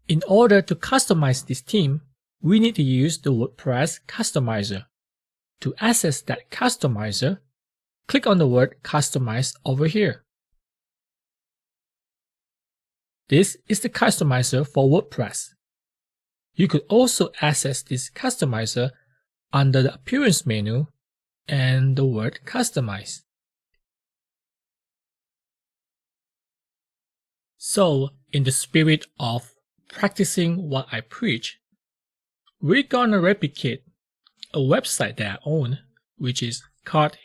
In order to customize this theme, we need to use the Wordpress Customizer. To access that customizer, click on the word Customize over here. This is the customizer for WordPress. You could also access this customizer under the Appearance menu and the word Customize. So, in the spirit of practicing what I preach, we're gonna replicate a website that I own, which is carthq.co,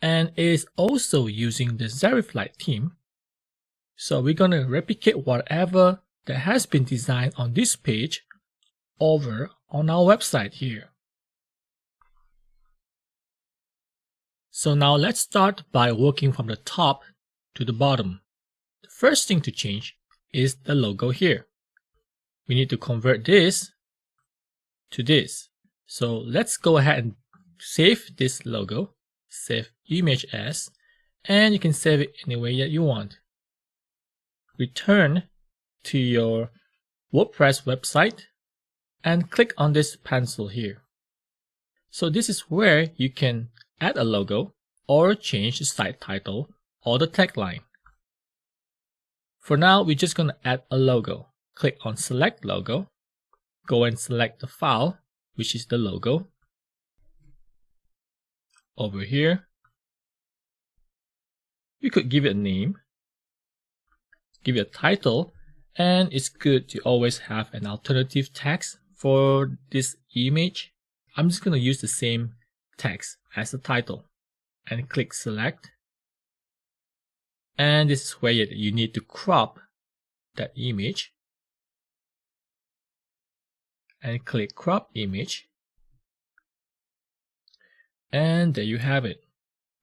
and it is also using the Zerif Lite theme. So we're gonna replicate whatever that has been designed on this page over on our website here. So now let's start by working from the top to the bottom. The first thing to change is the logo here. We need to convert this to this. So let's go ahead and save this logo, save image as, and you can save it any way that you want. Return to your WordPress website and click on this pencil here. So this is where you can add a logo or change the site title or the tagline. For now, we're just going to add a logo. Click on Select Logo. Go and select the file, which is the logo. Over here, you could give it a name, give it a title, and it's good to always have an alternative text for this image. I'm just going to use the same text as the title and click Select. And this is where you need to crop that image. And click Crop Image. And there you have it.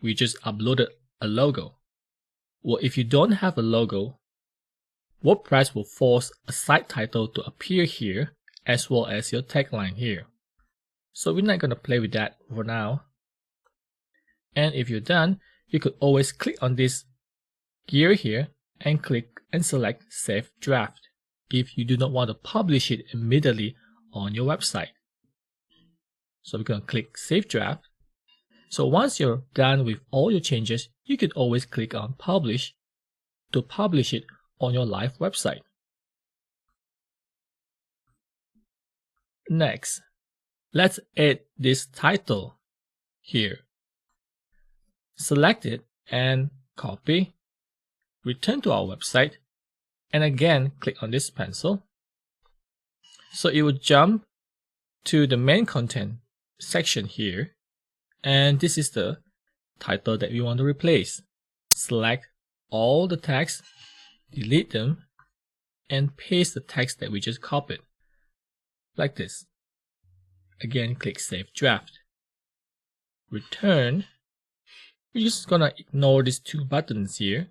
We just uploaded a logo. Well, if you don't have a logo, WordPress will force a site title to appear here as well as your tagline here. So we're not going to play with that for now. And if you're done, you could always click on this gear here and click and select Save Draft if you do not want to publish it immediately on your website. So we're going to click Save Draft. So once you're done with all your changes, you could always click on Publish to publish it on your live website. Next, let's add this title here. Select it and copy. Return to our website and again click on this pencil. So it will jump to the main content section here, and this is the title that we want to replace. Select all the text, delete them, and paste the text that we just copied, like this. Again, click Save Draft. Return. We're just gonna ignore these two buttons here.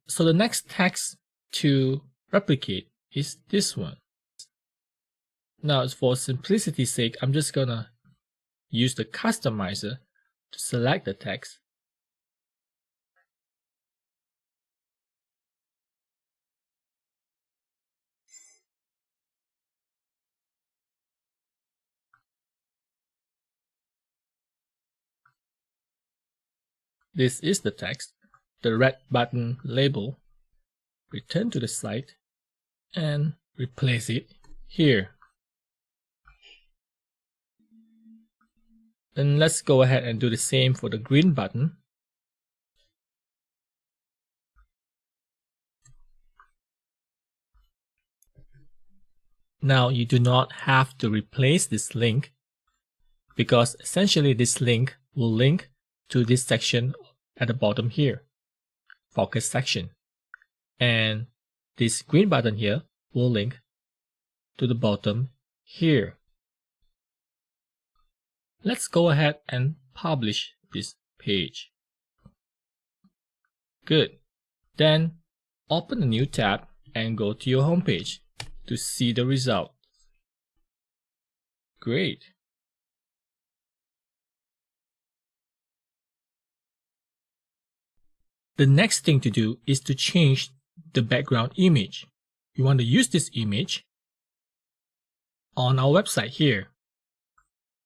So the next text to replicate is this one. Now, for simplicity's sake, I'm just gonna use the customizer to select the text. This is the text, the red button label. Return to the site and replace it here. Then let's go ahead and do the same for the green button. Now you do not have to replace this link because essentially this link will link to this section at the bottom here, focus section. And this green button here will link to the bottom here. Let's go ahead and publish this page. Good. Then open a new tab and go to your home page to see the result. Great. The next thing to do is to change the background image. we want to use this image on our website here.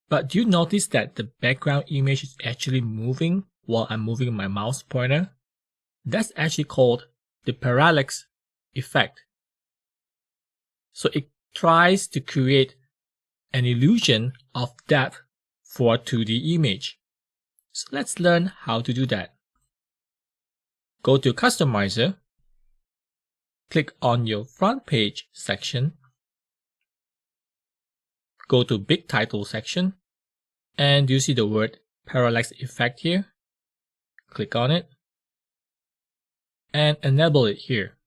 But do you notice that the background image is actually moving while I'm moving my mouse pointer? That's actually called the Parallax Effect. So it tries to create an illusion of depth for a 2D image. So let's learn how to do that. Go to Customizer, click on your front page section, go to Big Title section, and you see the word Parallax Effect here. Click on it and enable it here.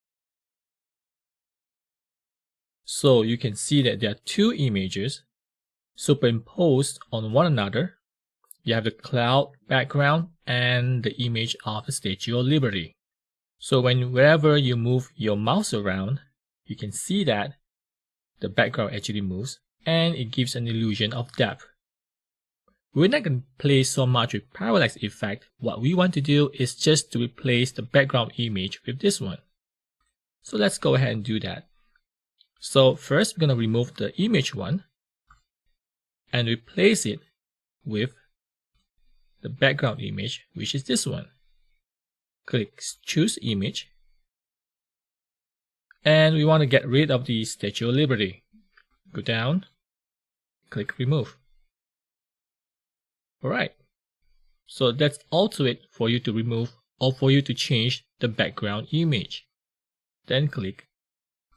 So you can see that there are two images superimposed on one another. You have the cloud background and the image of the Statue of Liberty. So whenever you move your mouse around, you can see that the background actually moves and it gives an illusion of depth. We're not going to play so much with Parallax Effect. What we want to do is just to replace the background image with this one. So let's go ahead and do that. So first we're going to remove the image one and replace it with the background image, which is this one. Click Choose Image. And we want to get rid of the Statue of Liberty. Go down, click Remove. Alright, so that's also it for you to remove or for you to change the background image. Then click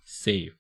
Save.